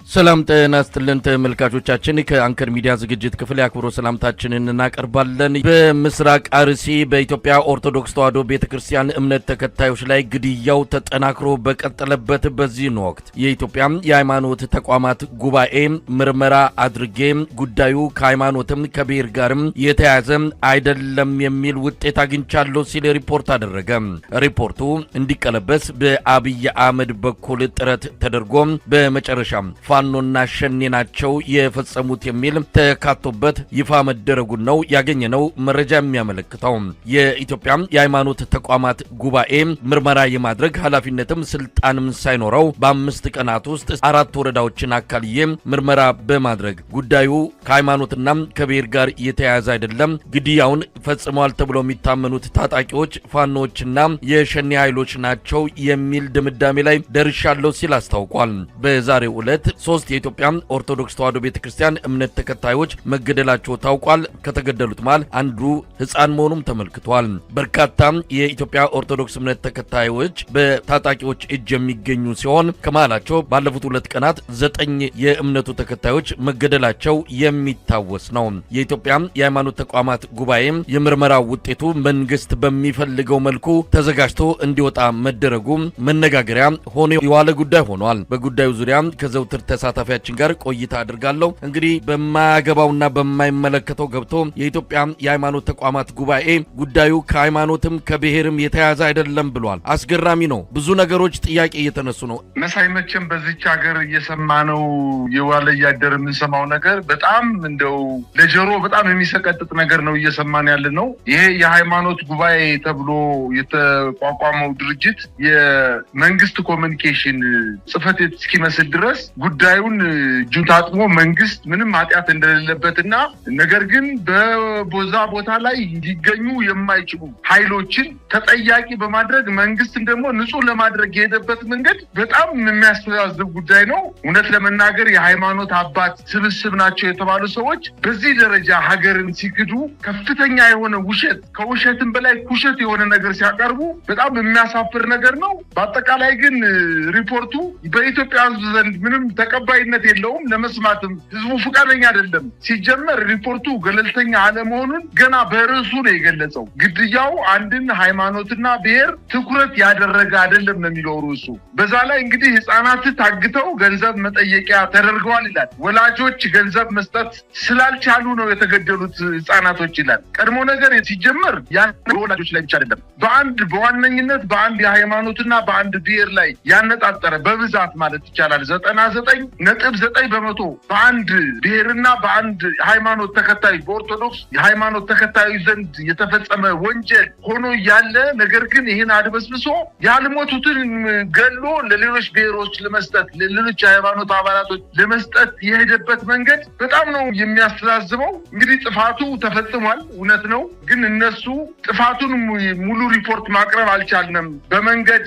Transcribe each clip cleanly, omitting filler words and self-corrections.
ሰላም ጤና ይስጥልን ተመልካቾቻችን ከአንከር ሚዲያ ዝግጅት ክፍል ያክብሮ ሰላምታችንን እናቀርባለን። በምስራቅ አርሲ በኢትዮጵያ ኦርቶዶክስ ተዋሕዶ ቤተክርስቲያን እምነት ተከታዮች ላይ ግድያው ተጠናክሮ በቀጠለበት በዚህ ወቅት የኢትዮጵያ የሃይማኖት ተቋማት ጉባኤ ምርመራ አድርጌ ጉዳዩ ከሃይማኖትም ከብሔር ጋርም የተያያዘ አይደለም የሚል ውጤት አግኝቻለሁ ሲል ሪፖርት አደረገ። ሪፖርቱ እንዲቀለበስ በአብይ አህመድ በኩል ጥረት ተደርጎ በመጨረሻ ፋኖና ሸኔ ናቸው የፈጸሙት የሚል ተካቶበት ይፋ መደረጉን ነው ያገኘነው መረጃ የሚያመለክተው። የኢትዮጵያ የሃይማኖት ተቋማት ጉባኤ ምርመራ የማድረግ ኃላፊነትም ስልጣንም ሳይኖረው በ5 ቀናት ውስጥ 4 ወረዳዎችን አካልዬ ምርመራ በማድረግ ጉዳዩ ከሃይማኖትና ከብሔር ጋር የተያያዘ አይደለም፣ ግድያውን ፈጽመዋል ተብሎ የሚታመኑት ታጣቂዎች ፋኖችና የሸኔ ኃይሎች ናቸው የሚል ድምዳሜ ላይ ደርሻለሁ ሲል አስታውቋል። በዛሬው ዕለት 3 የኢትዮጵያ ኦርቶዶክስ ተዋሕዶ ቤተክርስቲያን እምነት ተከታዮች መገደላቸው ታውቋል። ከተገደሉት መሃል አንዱ ሕፃን መሆኑም ተመልክቷል። በርካታ የኢትዮጵያ ኦርቶዶክስ እምነት ተከታዮች በታጣቂዎች እጅ የሚገኙ ሲሆን ከመሃላቸው ባለፉት 2 ቀናት 9 የእምነቱ ተከታዮች መገደላቸው የሚታወስ ነው። የኢትዮጵያ የሃይማኖት ተቋማት ጉባኤ የምርመራ ውጤቱ መንግስት በሚፈልገው መልኩ ተዘጋጅቶ እንዲወጣ መደረጉ መነጋገሪያ ሆኖ የዋለ ጉዳይ ሆኗል። በጉዳዩ ዙሪያ ከዘውትር ተሳታፊያችን ጋር ቆይታ አድርጋለሁ። እንግዲህ በማያገባውና በማይመለከተው ገብቶ የኢትዮጵያ የሃይማኖት ተቋማት ጉባኤ ጉዳዩ ከሃይማኖትም ከብሔርም የተያያዘ አይደለም ብሏል። አስገራሚ ነው። ብዙ ነገሮች ጥያቄ እየተነሱ ነው። መሳይ መቼም በዚች ሀገር እየሰማነው የዋለ ያደረ የምንሰማው ነገር በጣም እንደው ለጆሮ በጣም የሚሰቀጥጥ ነገር ነው እየሰማን ያለ ነው። ይሄ የሃይማኖት ጉባኤ ተብሎ የተቋቋመው ድርጅት የመንግስት ኮሙኒኬሽን ጽሕፈት ቤት እስኪመስል ድረስ ጉዳዩን እጁን ታጥቦ መንግስት ምንም ኃጢአት እንደሌለበትና ነገር ግን በቦዛ ቦታ ላይ እንዲገኙ የማይችሉ ኃይሎችን ተጠያቂ በማድረግ መንግስትን ደግሞ ንጹህ ለማድረግ የሄደበት መንገድ በጣም የሚያስተዛዝብ ጉዳይ ነው። እውነት ለመናገር የሃይማኖት አባት ስብስብ ናቸው የተባሉ ሰዎች በዚህ ደረጃ ሀገርን ሲክዱ ከፍተኛ የሆነ ውሸት ከውሸትም በላይ ኩሸት የሆነ ነገር ሲያቀርቡ በጣም የሚያሳፍር ነገር ነው። በአጠቃላይ ግን ሪፖርቱ በኢትዮጵያ ሕዝብ ዘንድ ምንም ተቀባይነት የለውም። ለመስማትም ህዝቡ ፈቃደኛ አይደለም። ሲጀመር ሪፖርቱ ገለልተኛ አለመሆኑን ገና በርዕሱ ነው የገለጸው። ግድያው አንድን ሃይማኖትና ብሔር ትኩረት ያደረገ አይደለም ነው የሚለው ርዕሱ። በዛ ላይ እንግዲህ ህፃናት ታግተው ገንዘብ መጠየቂያ ተደርገዋል ይላል። ወላጆች ገንዘብ መስጠት ስላልቻሉ ነው የተገደሉት ህፃናቶች ይላል። ቀድሞ ነገር ሲጀመር ያን ወላጆች ላይ ብቻ አይደለም፣ በዋነኝነት በአንድ የሃይማኖትና በአንድ ብሔር ላይ ያነጣጠረ በብዛት ማለት ይቻላል 99.9% በአንድ ብሔርና በአንድ ሃይማኖት ተከታይ በኦርቶዶክስ የሃይማኖት ተከታዩ ዘንድ የተፈጸመ ወንጀል ሆኖ ያለ ነገር ግን ይህን አድበስብሶ ያልሞቱትን ገሎ ለሌሎች ብሔሮች ለመስጠት ለሌሎች የሃይማኖት አባላቶች ለመስጠት የሄደበት መንገድ በጣም ነው የሚያስተዛዝበው። እንግዲህ ጥፋቱ ተፈጽሟል፣ እውነት ነው። ግን እነሱ ጥፋቱን ሙሉ ሪፖርት ማቅረብ አልቻልንም። በመንገድ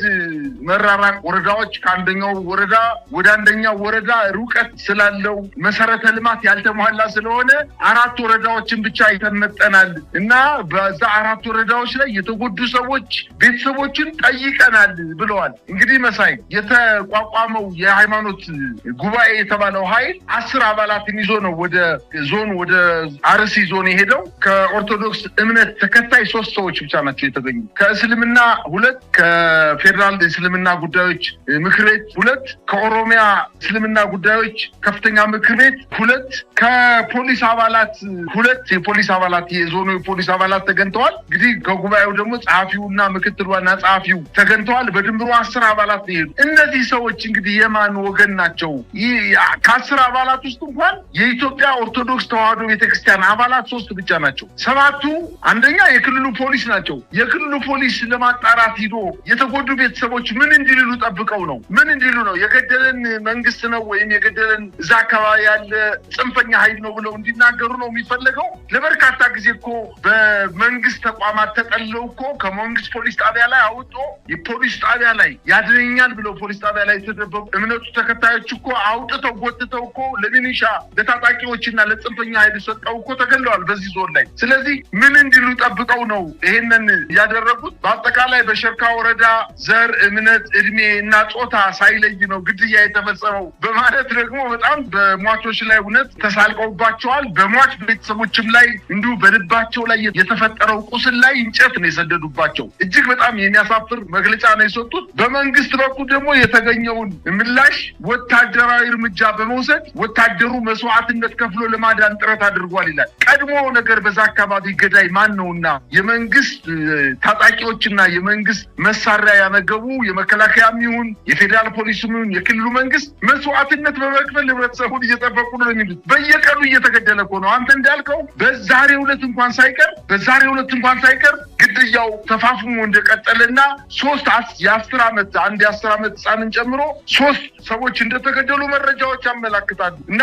መራራቅ ወረዳዎች ከአንደኛው ወረዳ ወደ አንደኛው ወረዳ ሩቀት ስላለው መሰረተ ልማት ያልተሟላ ስለሆነ 4 ወረዳዎችን ብቻ ይተመጠናል እና በዛ 4 ወረዳዎች ላይ የተጎዱ ሰዎች ቤተሰቦችን ጠይቀናል ብለዋል። እንግዲህ መሳይ የተቋቋመው የሃይማኖት ጉባኤ የተባለው ኃይል 10 አባላትን ይዞ ነው ወደ አርሲ ዞን የሄደው። ከኦርቶዶክስ እምነት ተከታይ 3 ሰዎች ብቻ ናቸው የተገኙ። ከእስልምና 2፣ ከፌደራል እስልምና ጉዳዮች ምክር ቤት 2፣ ከኦሮሚያ እስልምና ጉዳዮች ከፍተኛ ምክር ቤት 2፣ ከፖሊስ አባላት 2 የፖሊስ አባላት የዞኑ የፖሊስ አባላት ተገኝተዋል። እንግዲህ ከጉባኤው ደግሞ ጸሐፊውና ምክትል ዋና ጸሐፊው ተገኝተዋል። በድምሩ 10 አባላት ነው። እነዚህ ሰዎች እንግዲህ የማን ወገን ናቸው? ከ10 አባላት ውስጥ እንኳን የኢትዮጵያ ኦርቶዶክስ ተዋሕዶ ቤተክርስቲያን አባላት 3 ብቻ ናቸው። 7ቱ አንደኛ የክልሉ ፖሊስ ናቸው። የክልሉ ፖሊስ ለማጣራት ሂዶ የተጎዱ ቤተሰቦች ምን እንዲሉ ጠብቀው ነው? ምን እንዲሉ ነው? የገደለን መንግስት ነው ወይም የገደለን እዛ አካባቢ ያለ ጽንፈኛ ኃይል ነው ብለው እንዲናገሩ ነው የሚፈለገው? ለበርካታ ጊዜ እኮ በመንግስት ተቋማት ተጠልለው እኮ ከመንግስት ፖሊስ ጣቢያ ላይ አውጦ የፖሊስ ጣቢያ ላይ ያድነኛል ብለው ፖሊስ ጣቢያ ላይ የተደበቁ እምነቱ ተከታዮች እኮ አውጥተው ጎትተው እኮ ለሚኒሻ ለታጣቂዎችና ለጽንፈኛ ኃይል ሰጠው እኮ ተገለዋል በዚህ ዞን ላይ። ስለዚህ ምን እንዲሉ ጠብቀው ነው ይሄንን ያደረጉት? በአጠቃላይ በሸርካ ወረዳ ዘር፣ እምነት፣ እድሜ እና ጾታ ሳይለይ ነው ግድያ የተፈጸመው በማለት ደግሞ በጣም በሟቾች ላይ እውነት ተሳልቀውባቸዋል። በሟች ቤተሰቦችም ላይ እንዲሁ በልባቸው ላይ የተፈጠረው ቁስል ላይ እንጨት ነው የሰደዱባቸው። እጅግ በጣም የሚያሳፍር መግለጫ ነው የሰጡት። በመንግስት በኩል ደግሞ የተገኘውን ምላሽ ወታደራዊ እርምጃ በመውሰድ ወታደሩ መስዋዕትነት ከፍሎ ለማዳን ጥረት አድርጓል ይላል። ቀድሞ ነገር በዛ አካባቢ ገዳይ ማን ነውና የመንግስት ታጣቂዎችና የመንግስት መሳሪያ ያነገቡ የመከላከያም ይሁን የፌዴራል ፖሊስም ይሁን የክልሉ መንግስት መስዋዕትነት በመክፈል ህብረተሰቡን እየጠበቁ ነው የሚሉት። በየቀኑ እየተገደለ እኮ ነው። አንተ እንዳልከው በዛሬው ዕለት እንኳን ሳይቀር ግድያው ተፋፍሞ እንደቀጠለና የ10 ዓመት ህፃንን ጨምሮ 3 ሰዎች እንደተገደሉ መረጃዎች ያመላክታሉ። እና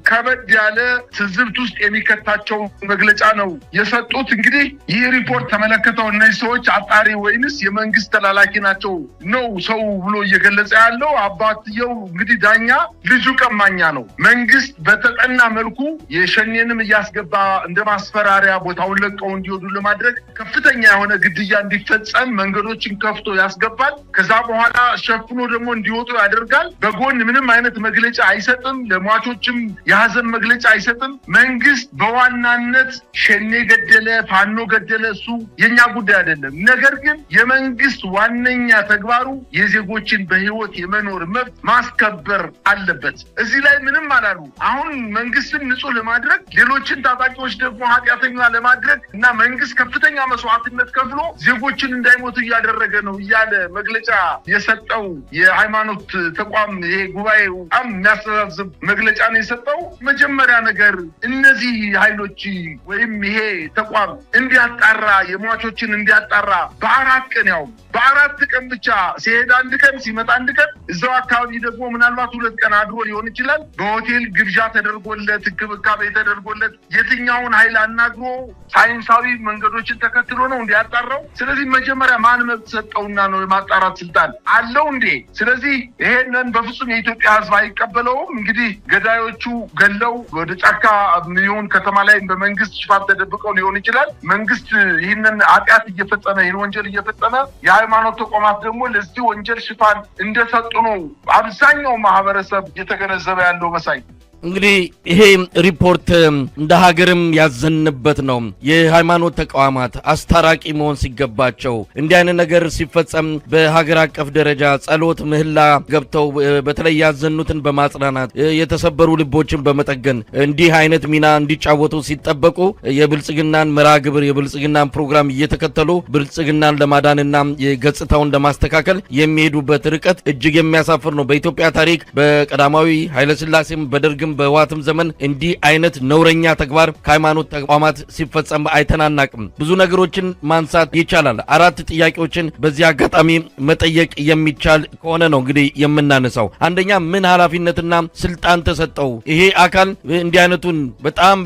ከበድ ያለ ትዝብት ውስጥ የሚከታቸው መግለጫ ነው የሰጡት። እንግዲህ ይህ ሪፖርት ተመለከተው እነዚህ ሰዎች አጣሪ ወይንስ የመንግስት ተላላኪ ናቸው ነው ሰው ብሎ እየገለጸ ያለው። አባትየው እንግዲህ ዳኛ ልጁ ቀማኛ ነው። መንግስት በተጠና መልኩ የሸኔንም እያስገባ እንደ ማስፈራሪያ ቦታውን ለቀው እንዲወዱ ለማድረግ ከፍተኛ የሆነ ግድያ እንዲፈጸም መንገዶችን ከፍቶ ያስገባል። ከዛ በኋላ ሸፍኖ ደግሞ እንዲወጡ ያደርጋል። በጎን ምንም አይነት መግለጫ አይሰጥም። ለሟቾችም የሀዘን መግለጫ አይሰጥም። መንግስት በዋናነት ሸኔ ገደለ፣ ፋኖ ገደለ እሱ የኛ ጉዳይ አይደለም። ነገር ግን የመንግስት ዋነኛ ተግባሩ የዜጎችን በህይወት የመኖር መብት ማስከበር አለበት። እዚህ ላይ ምንም አላሉ። አሁን መንግስትን ንጹህ ለማድረግ ሌሎችን ታጣቂዎች ደግሞ ኃጢአተኛ ለማድረግ እና መንግስት ከፍተኛ መስዋዕትነት ከፍሎ ዜጎችን እንዳይሞቱ እያደረገ ነው እያለ መግለጫ የሰጠው የሃይማኖት ተቋም ይሄ ጉባኤው በጣም የሚያስተዛዝብ መግለጫ ነው የሰጠው። መጀመሪያ ነገር እነዚህ ኃይሎች ወይም ይሄ ተቋም እንዲያጣራ የሟቾችን እንዲያጣራ በአራት ቀን ብቻ ሲሄድ 1 ቀን ሲመጣ 1 ቀን እዛው አካባቢ ደግሞ ምናልባት 2 ቀን አድሮ ሊሆን ይችላል። በሆቴል ግብዣ ተደርጎለት እንክብካቤ ተደርጎለት የትኛውን ኃይል አናግሮ ሳይንሳዊ መንገዶችን ተከትሎ ነው እንዲያጣራው። ስለዚህ መጀመሪያ ማን መብት ሰጠውና ነው የማጣራት ስልጣን አለው እንዴ? ስለዚህ ይሄንን በፍጹም የኢትዮጵያ ሕዝብ አይቀበለውም። እንግዲህ ገዳዮቹ ገለው ወደ ጫካ ሚሊዮን ከተማ ላይ በመንግስት ሽፋን ተደብቀው ሊሆን ይችላል። መንግስት ይህንን ኃጢአት እየፈጸመ ይህን ወንጀል እየፈጸመ የሃይማኖት ተቋማት ደግሞ ለዚህ ወንጀል ሽፋን እንደሰጡ ነው አብዛኛው ማህበረሰብ እየተገነዘበ ያለው መሳይ። እንግዲህ ይሄ ሪፖርት እንደ ሀገርም ያዘንበት ነው። የሃይማኖት ተቋማት አስታራቂ መሆን ሲገባቸው እንዲህ አይነት ነገር ሲፈጸም በሀገር አቀፍ ደረጃ ጸሎት፣ ምህላ ገብተው በተለይ ያዘኑትን በማጽናናት የተሰበሩ ልቦችን በመጠገን እንዲህ አይነት ሚና እንዲጫወቱ ሲጠበቁ የብልጽግናን መርሃ ግብር የብልጽግናን ፕሮግራም እየተከተሉ ብልጽግናን ለማዳንና ገጽታውን ለማስተካከል የሚሄዱበት ርቀት እጅግ የሚያሳፍር ነው። በኢትዮጵያ ታሪክ በቀዳማዊ ኃይለሥላሴም በደርግ በህወሓትም ዘመን እንዲህ አይነት ነውረኛ ተግባር ከሃይማኖት ተቋማት ሲፈጸም አይተናናቅም። ብዙ ነገሮችን ማንሳት ይቻላል። 4 ጥያቄዎችን በዚህ አጋጣሚ መጠየቅ የሚቻል ከሆነ ነው እንግዲህ የምናነሳው። አንደኛ ምን ኃላፊነትና ስልጣን ተሰጠው? ይሄ አካል እንዲህ አይነቱን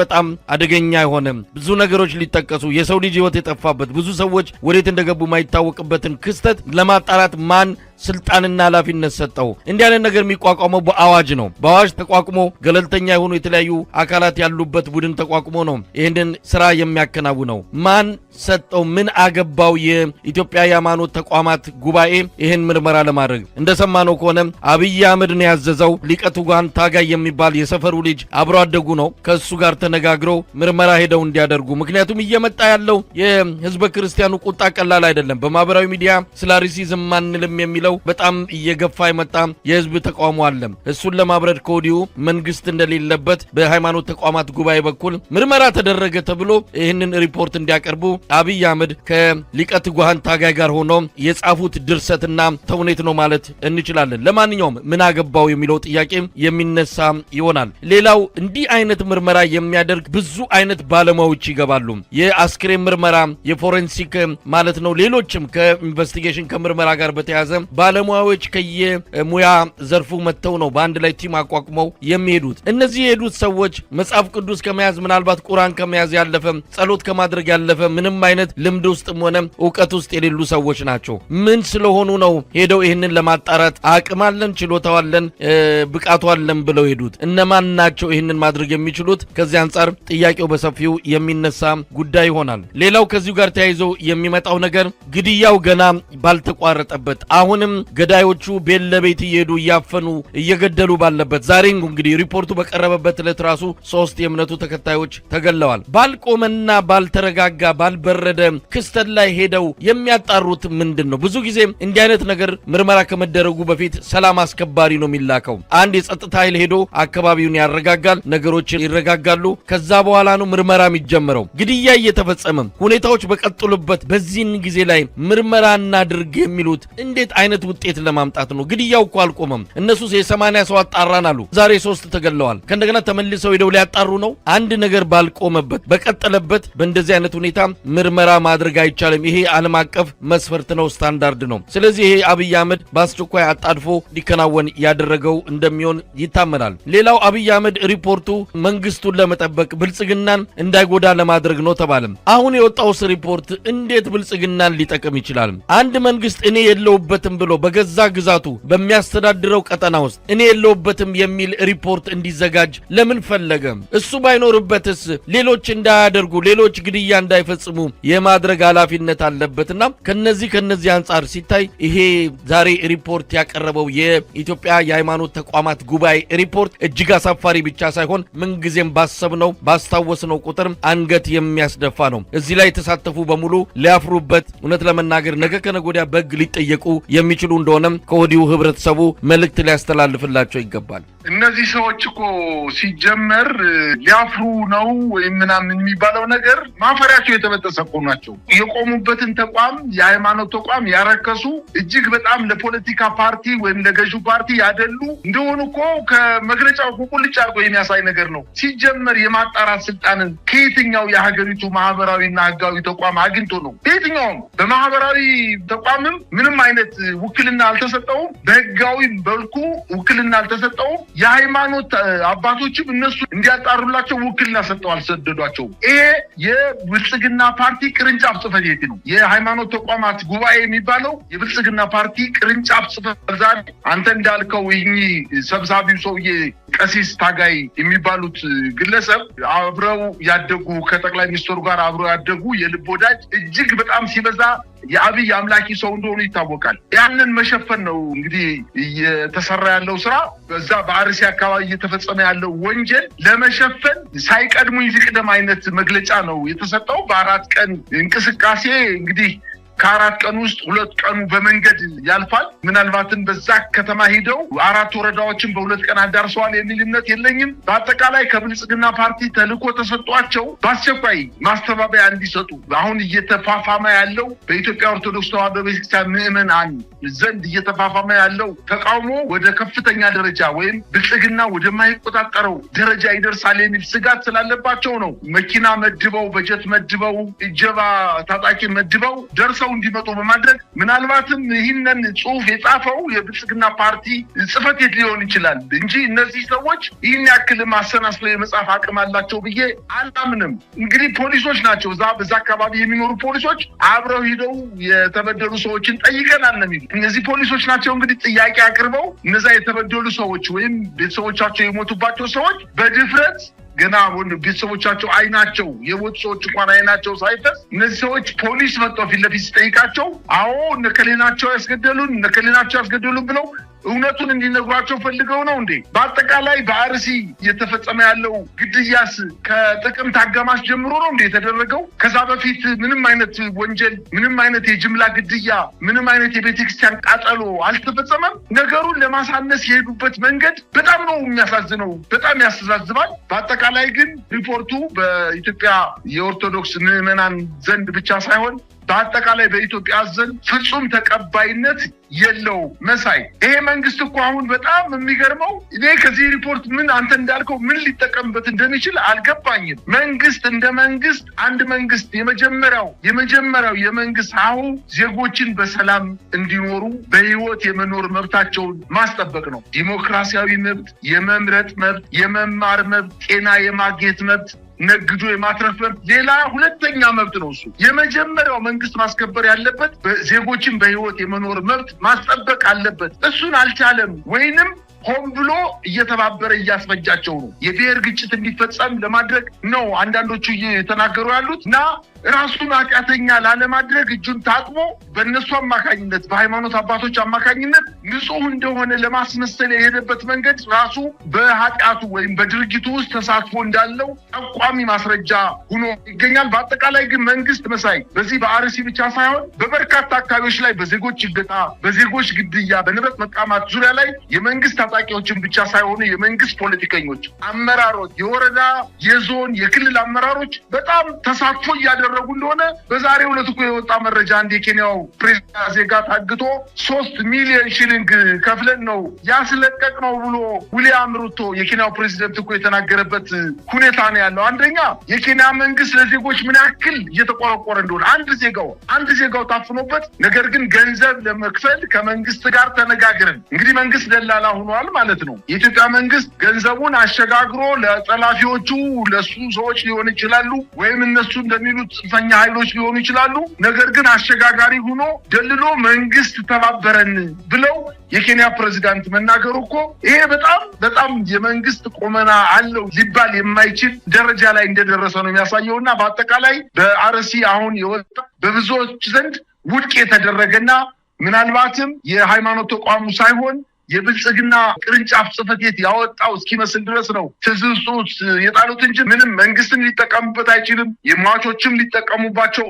በጣም አደገኛ የሆነ ብዙ ነገሮች ሊጠቀሱ የሰው ልጅ ህይወት የጠፋበት ብዙ ሰዎች ወዴት እንደገቡ ማይታወቅበትን ክስተት ለማጣራት ማን ስልጣንና ኃላፊነት ሰጠው? እንዲህ አይነት ነገር የሚቋቋመው በአዋጅ ነው። በአዋጅ ተቋቁሞ ገለልተኛ የሆኑ የተለያዩ አካላት ያሉበት ቡድን ተቋቁሞ ነው ይህንን ስራ የሚያከናውነው። ማን ሰጠው? ምን አገባው? የኢትዮጵያ የሃይማኖት ተቋማት ጉባኤ ይህን ምርመራ ለማድረግ እንደሰማነው ከሆነ አብይ አህመድ ነው ያዘዘው። ሊቀ ትጉሃን ታጋይ የሚባል የሰፈሩ ልጅ አብሮ አደጉ ነው። ከሱ ጋር ተነጋግረው ምርመራ ሄደው እንዲያደርጉ። ምክንያቱም እየመጣ ያለው የህዝበ ክርስቲያኑ ቁጣ ቀላል አይደለም። በማህበራዊ ሚዲያ ስለ አርሲዝም ማንልም የሚለው በጣም እየገፋ የመጣ የህዝብ ተቃውሞ አለ። እሱን ለማብረድ ከወዲሁ መንግስት እንደሌለበት በሃይማኖት ተቋማት ጉባኤ በኩል ምርመራ ተደረገ ተብሎ ይህንን ሪፖርት እንዲያቀርቡ አብይ አህመድ ከሊቀ ትጉሃን ታጋይ ጋር ሆኖ የጻፉት ድርሰትና ተውኔት ነው ማለት እንችላለን። ለማንኛውም ምን አገባው የሚለው ጥያቄ የሚነሳ ይሆናል። ሌላው እንዲህ አይነት ምርመራ የሚያደርግ ብዙ አይነት ባለሙያዎች ይገባሉ። የአስክሬን ምርመራ፣ የፎሬንሲክ ማለት ነው። ሌሎችም ከኢንቨስቲጌሽን ከምርመራ ጋር በተያያዘ ባለሙያዎች ከየሙያ ዘርፉ መጥተው ነው በአንድ ላይ ቲም አቋቁመው የሚሄዱት። እነዚህ የሄዱት ሰዎች መጽሐፍ ቅዱስ ከመያዝ ምናልባት ቁርአን ከመያዝ ያለፈ ጸሎት ከማድረግ ያለፈ ምንም አይነት ልምድ ውስጥም ሆነ እውቀት ውስጥ የሌሉ ሰዎች ናቸው። ምን ስለሆኑ ነው ሄደው ይህንን ለማጣራት አቅም አለን፣ ችሎታው አለን፣ ብቃቱ አለን ብለው ሄዱት? እነማን ናቸው ይህንን ማድረግ የሚችሉት? ከዚህ አንጻር ጥያቄው በሰፊው የሚነሳ ጉዳይ ይሆናል። ሌላው ከዚሁ ጋር ተያይዞ የሚመጣው ነገር ግድያው ገና ባልተቋረጠበት አሁን አሁንም ገዳዮቹ ቤት ለቤት እየሄዱ እያፈኑ እየገደሉ ባለበት ዛሬ እንግዲህ ሪፖርቱ በቀረበበት ዕለት ራሱ 3 የእምነቱ ተከታዮች ተገለዋል። ባልቆመና ባልተረጋጋ ባልበረደ ክስተት ላይ ሄደው የሚያጣሩት ምንድነው? ብዙ ጊዜ እንዲህ አይነት ነገር ምርመራ ከመደረጉ በፊት ሰላም አስከባሪ ነው የሚላከው። አንድ የጸጥታ ኃይል ሄዶ አካባቢውን ያረጋጋል፣ ነገሮችን ይረጋጋሉ። ከዛ በኋላ ነው ምርመራ የሚጀምረው። ግድያ እየተፈጸመ ሁኔታዎች በቀጥሉበት በዚህን ጊዜ ላይ ምርመራ እናድርግ የሚሉት እንዴት አይነት ውጤት ለማምጣት ነው? ግድያው እኮ አልቆመም። እነሱ የ80 ሰው አጣራን አሉ። ዛሬ 3 ተገለዋል። ከእንደገና ተመልሰው ሄደው ሊያጣሩ ነው። አንድ ነገር ባልቆመበት በቀጠለበት በእንደዚህ አይነት ሁኔታ ምርመራ ማድረግ አይቻልም። ይሄ ዓለም አቀፍ መስፈርት ነው፣ ስታንዳርድ ነው። ስለዚህ ይሄ አብይ አህመድ በአስቸኳይ አጣድፎ ሊከናወን ያደረገው እንደሚሆን ይታመናል። ሌላው አብይ አህመድ ሪፖርቱ መንግስቱን ለመጠበቅ ብልጽግናን እንዳይጎዳ ለማድረግ ነው ተባለም። አሁን የወጣውስ ሪፖርት እንዴት ብልጽግናን ሊጠቅም ይችላል? አንድ መንግስት እኔ የለውበትም ብሎ በገዛ ግዛቱ በሚያስተዳድረው ቀጠና ውስጥ እኔ የለውበትም የሚል ሪፖርት እንዲዘጋጅ ለምን ፈለገ? እሱ ባይኖርበትስ ሌሎች እንዳያደርጉ ሌሎች ግድያ እንዳይፈጽሙ የማድረግ ኃላፊነት አለበትና ከነዚህ አንጻር ሲታይ ይሄ ዛሬ ሪፖርት ያቀረበው የኢትዮጵያ የሃይማኖት ተቋማት ጉባኤ ሪፖርት እጅግ አሳፋሪ ብቻ ሳይሆን ምንጊዜም ባሰብነው ባስታወስነው ቁጥር አንገት የሚያስደፋ ነው። እዚህ ላይ የተሳተፉ በሙሉ ሊያፍሩበት፣ እውነት ለመናገር ነገ ከነገ ወዲያ በሕግ ሊጠየቁ የሚችሉ እንደሆነም ከወዲሁ ህብረተሰቡ መልእክት ሊያስተላልፍላቸው ይገባል። እነዚህ ሰዎች እኮ ሲጀመር ሊያፍሩ ነው ወይም ምናምን የሚባለው ነገር ማፈሪያቸው የተበጠሰ እኮ ናቸው። የቆሙበትን ተቋም የሃይማኖት ተቋም ያረከሱ እጅግ በጣም ለፖለቲካ ፓርቲ ወይም ለገዢው ፓርቲ ያደሉ እንደሆኑ እኮ ከመግለጫው ቁልጭ አድርጎ የሚያሳይ ነገር ነው። ሲጀመር የማጣራት ስልጣንን ከየትኛው የሀገሪቱ ማህበራዊና ህጋዊ ተቋም አግኝቶ ነው? በየትኛውም በማህበራዊ ተቋምም ምንም አይነት ውክልና አልተሰጠውም። በህጋዊ መልኩ ውክልና አልተሰጠውም። የሃይማኖት አባቶችም እነሱ እንዲያጣሩላቸው ውክልና ሰጠው አልሰደዷቸውም። ይሄ የብልጽግና ፓርቲ ቅርንጫፍ ጽሕፈት ቤት ነው። የሃይማኖት ተቋማት ጉባኤ የሚባለው የብልጽግና ፓርቲ ቅርንጫፍ ጽሕፈት ዛሬ አንተ እንዳልከው ይህ ሰብሳቢው ሰውዬ ቀሲስ ታጋይ የሚባሉት ግለሰብ አብረው ያደጉ ከጠቅላይ ሚኒስትሩ ጋር አብረው ያደጉ የልብ ወዳጅ እጅግ በጣም ሲበዛ የአብይ አምላኪ ሰው እንደሆኑ ይታወቃል። ያንን መሸፈን ነው እንግዲህ እየተሰራ ያለው ስራ። በዛ በአርሲ አካባቢ እየተፈጸመ ያለው ወንጀል ለመሸፈን ሳይቀድሙኝ ልቅደም አይነት መግለጫ ነው የተሰጠው። በ4 ቀን እንቅስቃሴ እንግዲህ ከ4 ቀን ውስጥ 2 ቀኑ በመንገድ ያልፋል። ምናልባትም በዛ ከተማ ሄደው 4 ወረዳዎችን በ2 ቀን አዳርሰዋል የሚል እምነት የለኝም። በአጠቃላይ ከብልጽግና ፓርቲ ተልዕኮ ተሰጧቸው በአስቸኳይ ማስተባበያ እንዲሰጡ አሁን እየተፋፋመ ያለው በኢትዮጵያ ኦርቶዶክስ ተዋሕዶ ቤተክርስቲያን ምዕመናን ዘንድ እየተፋፋመ ያለው ተቃውሞ ወደ ከፍተኛ ደረጃ ወይም ብልጽግና ወደማይቆጣጠረው ደረጃ ይደርሳል የሚል ስጋት ስላለባቸው ነው መኪና መድበው በጀት መድበው እጀባ ታጣቂ መድበው ደርሰው እንዲመጡ በማድረግ ምናልባትም ይህንን ጽሑፍ የጻፈው የብልጽግና ፓርቲ ጽሕፈት ቤት ሊሆን ይችላል እንጂ እነዚህ ሰዎች ይህን ያክል ማሰናስለው የመጻፍ አቅም አላቸው ብዬ አላምንም። እንግዲህ ፖሊሶች ናቸው፣ በዛ አካባቢ የሚኖሩ ፖሊሶች አብረው ሂደው የተበደሉ ሰዎችን ጠይቀናል ነው የሚሉ እነዚህ ፖሊሶች ናቸው። እንግዲህ ጥያቄ አቅርበው እነዛ የተበደሉ ሰዎች ወይም ቤተሰቦቻቸው የሞቱባቸው ሰዎች በድፍረት ገና ቤተሰቦቻቸው አይናቸው የሞቱ ሰዎች እንኳን አይናቸው ሳይፈስ እነዚህ ሰዎች ፖሊስ መጥተው ፊት ለፊት ሲጠይቃቸው አዎ እነከሌናቸው ያስገደሉን ብለው እውነቱን እንዲነግሯቸው ፈልገው ነው እንዴ? በአጠቃላይ በአርሲ እየተፈጸመ ያለው ግድያስ ከጥቅምት አጋማሽ ጀምሮ ነው እንዴ የተደረገው? ከዛ በፊት ምንም አይነት ወንጀል፣ ምንም አይነት የጅምላ ግድያ፣ ምንም አይነት የቤተክርስቲያን ቃጠሎ አልተፈጸመም። ነገሩን ለማሳነስ የሄዱበት መንገድ በጣም ነው የሚያሳዝነው፣ በጣም ያስተዛዝባል። በአጠቃላይ ግን ሪፖርቱ በኢትዮጵያ የኦርቶዶክስ ምዕመናን ዘንድ ብቻ ሳይሆን በአጠቃላይ በኢትዮጵያ ዘንድ ፍጹም ተቀባይነት የለው። መሳይ ይሄ መንግስት እኮ አሁን በጣም የሚገርመው እኔ ከዚህ ሪፖርት ምን አንተ እንዳልከው ምን ሊጠቀምበት እንደሚችል አልገባኝም። መንግስት እንደ መንግስት አንድ መንግስት የመጀመሪያው የመንግስት ዜጎችን በሰላም እንዲኖሩ በህይወት የመኖር መብታቸውን ማስጠበቅ ነው። ዲሞክራሲያዊ መብት፣ የመምረጥ መብት፣ የመማር መብት፣ ጤና የማግኘት መብት፣ ነግዶ የማትረፍ መብት ሌላ ሁለተኛ መብት ነው። እሱ የመጀመሪያው መንግስት ማስከበር ያለበት ዜጎችን በህይወት የመኖር መብት ማስጠበቅ አለበት። እሱን አልቻለም ወይንም ሆን ብሎ እየተባበረ እያስፈጃቸው ነው። የብሔር ግጭት እንዲፈጸም ለማድረግ ነው አንዳንዶቹ እየተናገሩ ያሉት እና ራሱን ኃጢአተኛ ላለማድረግ እጁን ታጥቦ በእነሱ አማካኝነት በሃይማኖት አባቶች አማካኝነት ንጹህ እንደሆነ ለማስመሰል የሄደበት መንገድ ራሱ በኃጢአቱ ወይም በድርጊቱ ውስጥ ተሳትፎ እንዳለው ጠቋሚ ማስረጃ ሆኖ ይገኛል። በአጠቃላይ ግን መንግስት መሳይ በዚህ በአርሲ ብቻ ሳይሆን በበርካታ አካባቢዎች ላይ በዜጎች እገታ፣ በዜጎች ግድያ፣ በንብረት መቃማት ዙሪያ ላይ የመንግስት ታጣቂዎችን ብቻ ሳይሆኑ የመንግስት ፖለቲከኞች፣ አመራሮች፣ የወረዳ፣ የዞን፣ የክልል አመራሮች በጣም ተሳትፎ እያደረጉ እንደሆነ በዛሬው ዕለት እኮ የወጣ መረጃ አንድ የኬንያው ፕሬዝዳንት ዜጋ ታግቶ 3 ሚሊዮን ሽሊንግ ከፍለን ነው ያስለቀቅ ነው ብሎ ዊሊያም ሩቶ የኬንያው ፕሬዝዳንት እኮ የተናገረበት ሁኔታ ነው ያለው። አንደኛ የኬንያ መንግስት ለዜጎች ምን ያክል እየተቆረቆረ እንደሆነ አንድ ዜጋው ታፍኖበት፣ ነገር ግን ገንዘብ ለመክፈል ከመንግስት ጋር ተነጋግረን እንግዲህ መንግስት ደላላ ሆኗል ማለት ነው። የኢትዮጵያ መንግስት ገንዘቡን አሸጋግሮ ለጠላፊዎቹ ለሱ ሰዎች ሊሆን ይችላሉ፣ ወይም እነሱ እንደሚሉት ጽንፈኛ ኃይሎች ሊሆኑ ይችላሉ። ነገር ግን አሸጋጋሪ ሆኖ ደልሎ መንግስት ተባበረን ብለው የኬንያ ፕሬዝዳንት መናገሩ እኮ ይሄ በጣም የመንግስት ቁመና አለው ሊባል የማይችል ደረጃ ላይ እንደደረሰ ነው የሚያሳየውና በአጠቃላይ በአርሲ አሁን የወጣ በብዙዎች ዘንድ ውድቅ የተደረገና ምናልባትም የሃይማኖት ተቋሙ ሳይሆን የብልጽግና ቅርንጫፍ ጽሕፈት ቤት ያወጣው እስኪመስል ድረስ ነው ትዝብት የጣሉት እንጂ ምንም መንግስትን ሊጠቀሙበት አይችልም። የሟቾችም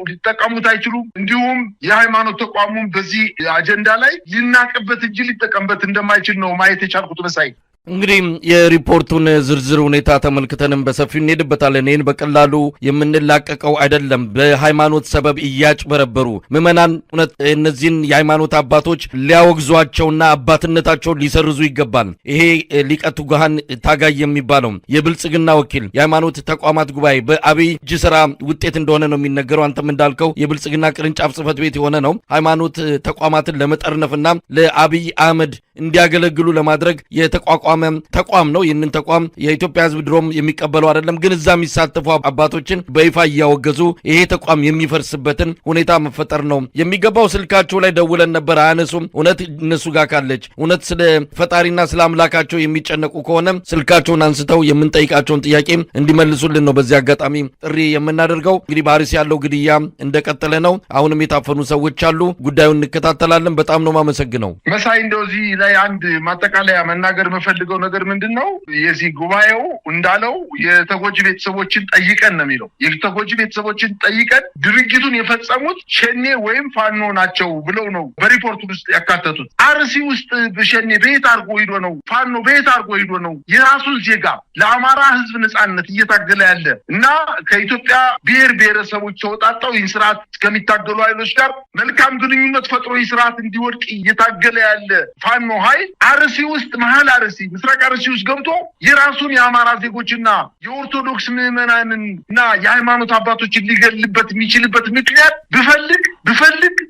ሊጠቀሙት አይችሉም። እንዲሁም የሃይማኖት ተቋሙም በዚህ አጀንዳ ላይ ሊናቅበት እንጂ ሊጠቀምበት እንደማይችል ነው ማየት የቻልኩት መሳይ። እንግዲህ የሪፖርቱን ዝርዝር ሁኔታ ተመልክተንም በሰፊው እንሄድበታለን። ይህን በቀላሉ የምንላቀቀው አይደለም። በሃይማኖት ሰበብ እያጭበረበሩ ምዕመናን እውነት እነዚህን የሃይማኖት አባቶች ሊያወግዟቸውና አባትነታቸውን ሊሰርዙ ይገባል። ይሄ ሊቀ ትጉሃን ታጋይ የሚባለው የብልጽግና ወኪል የሃይማኖት ተቋማት ጉባኤ በአብይ እጅ ስራ ውጤት እንደሆነ ነው የሚነገረው። አንተም እንዳልከው የብልጽግና ቅርንጫፍ ጽሕፈት ቤት የሆነ ነው። ሃይማኖት ተቋማትን ለመጠርነፍና ለአብይ አህመድ እንዲያገለግሉ ለማድረግ የተቋቋመ ተቋም ነው። ይህንን ተቋም የኢትዮጵያ ሕዝብ ድሮም የሚቀበለው አይደለም። ግን እዛ የሚሳተፉ አባቶችን በይፋ እያወገዙ ይሄ ተቋም የሚፈርስበትን ሁኔታ መፈጠር ነው የሚገባው። ስልካቸው ላይ ደውለን ነበር፣ አያነሱም። እውነት እነሱ ጋር ካለች እውነት ስለ ፈጣሪና ስለ አምላካቸው የሚጨነቁ ከሆነ ስልካቸውን አንስተው የምንጠይቃቸውን ጥያቄ እንዲመልሱልን ነው በዚህ አጋጣሚ ጥሪ የምናደርገው። እንግዲህ በአርሲ ያለው ግድያ እንደቀጠለ ነው። አሁንም የታፈኑ ሰዎች አሉ። ጉዳዩን እንከታተላለን። በጣም ነው ማመሰግነው መሳይ። እንደዚህ ላይ አንድ ማጠቃለያ መናገር መፈልገው ነገር ምንድነው? የዚህ ጉባኤው እንዳለው የተጎጂ ቤተሰቦችን ጠይቀን ነው የሚለው። የተጎጂ ቤተሰቦችን ጠይቀን ድርጊቱን የፈጸሙት ሸኔ ወይም ፋኖ ናቸው ብለው ነው በሪፖርቱ ውስጥ ያካተቱት። አርሲ ውስጥ በሸኔ ቤት አርጎ ሄዶ ነው፣ ፋኖ ቤት አርጎ ሄዶ ነው የራሱን ዜጋ ለአማራ ህዝብ ነጻነት እየታገለ ያለ እና ከኢትዮጵያ ብሔር ብሔረሰቦች ተወጣጣው ይህን ስርዓት ከሚታገሉ ኃይሎች ጋር መልካም ግንኙነት ፈጥሮ ይህ ስርዓት እንዲወድቅ እየታገለ ያለ ፋኖ ኃይል አርሲ ውስጥ መሀል አርሲ ምስራቅ አርሲ ውስጥ ገብቶ የራሱን የአማራ ዜጎችና የኦርቶዶክስ ምዕመናንን እና የሃይማኖት አባቶችን ሊገልበት የሚችልበት ምክንያት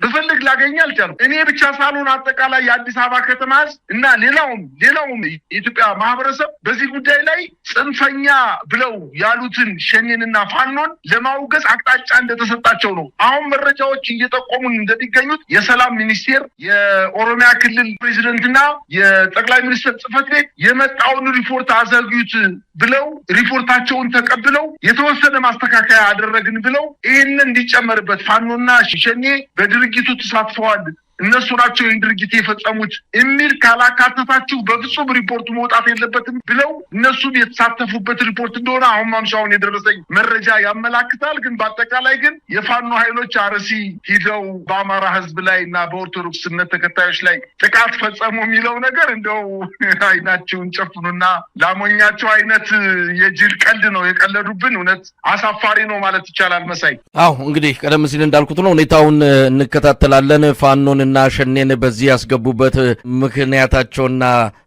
ብፈልግ ላገኝ አልቻልኩም። እኔ ብቻ ሳልሆን አጠቃላይ የአዲስ አበባ ከተማ ህዝብ እና ሌላውም የኢትዮጵያ ማህበረሰብ በዚህ ጉዳይ ላይ ጽንፈኛ ብለው ያሉትን ሸኔንና ፋኖን ለማውገዝ አቅጣጫ እንደተሰጣቸው ነው አሁን መረጃዎች እየጠቆሙን እንደሚገኙት። የሰላም ሚኒስቴር፣ የኦሮሚያ ክልል ፕሬዚደንትና የጠቅላይ ሚኒስትር ጽሕፈት ቤት የመጣውን ሪፖርት አዘግዩት ብለው ሪፖርታቸውን ተቀብለው የተወሰነ ማስተካከያ አደረግን ብለው ይህንን እንዲጨመርበት ፋኖና ሸኔ በድርጊቱ ተሳትፈዋል እነሱ ናቸው ይህን ድርጊት የፈጸሙት የሚል ካላካተታችሁ በፍጹም ሪፖርቱ መውጣት የለበትም ብለው እነሱም የተሳተፉበት ሪፖርት እንደሆነ አሁን ማምሻውን የደረሰኝ መረጃ ያመላክታል። ግን በአጠቃላይ ግን የፋኖ ኃይሎች አርሲ ሂደው በአማራ ህዝብ ላይ እና በኦርቶዶክስ እምነት ተከታዮች ላይ ጥቃት ፈጸሙ የሚለው ነገር እንደው አይናቸውን ጨፍኑና ላሞኛቸው አይነት የጅል ቀልድ ነው የቀለዱብን። እውነት አሳፋሪ ነው ማለት ይቻላል መሳይ። አዎ እንግዲህ ቀደም ሲል እንዳልኩት ነው ሁኔታውን እንከታተላለን። ፋኖን እና ሸኔን በዚህ ያስገቡበት ምክንያታቸውና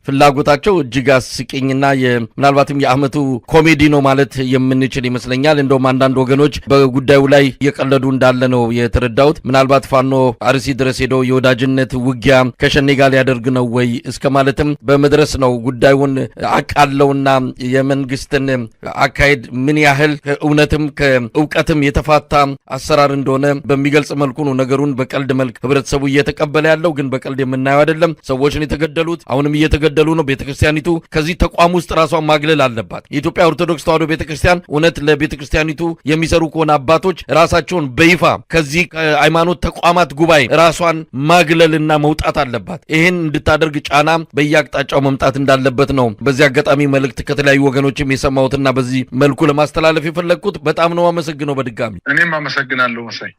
ፍላጎታቸው እጅግ አስቂኝና ምናልባትም የዓመቱ ኮሜዲ ነው ማለት የምንችል ይመስለኛል። እንደውም አንዳንድ ወገኖች በጉዳዩ ላይ እየቀለዱ እንዳለ ነው የተረዳሁት። ምናልባት ፋኖ አርሲ ድረስ ሄዶ የወዳጅነት ውጊያ ከሸኔ ጋር ሊያደርግ ነው ወይ እስከ ማለትም በመድረስ ነው ጉዳዩን አቃለውና የመንግስትን አካሄድ ምን ያህል ከእውነትም ከእውቀትም የተፋታ አሰራር እንደሆነ በሚገልጽ መልኩ ነው ነገሩን በቀልድ መልክ ህብረተሰቡ እየተቀበለ ያለው ግን በቀልድ የምናየው አይደለም። ሰዎችን የተገደሉት አሁንም እየተገደሉ ነው። ቤተክርስቲያኒቱ ከዚህ ተቋም ውስጥ ራሷን ማግለል አለባት። የኢትዮጵያ ኦርቶዶክስ ተዋሕዶ ቤተክርስቲያን እውነት ለቤተክርስቲያኒቱ የሚሰሩ ከሆነ አባቶች ራሳቸውን በይፋ ከዚህ ሃይማኖት ተቋማት ጉባኤ ራሷን ማግለልና መውጣት አለባት። ይህን እንድታደርግ ጫና በየአቅጣጫው መምጣት እንዳለበት ነው በዚህ አጋጣሚ መልእክት ከተለያዩ ወገኖችም የሰማሁትና በዚህ መልኩ ለማስተላለፍ የፈለግኩት። በጣም ነው አመሰግነው። በድጋሚ እኔም አመሰግናለሁ መሳይ።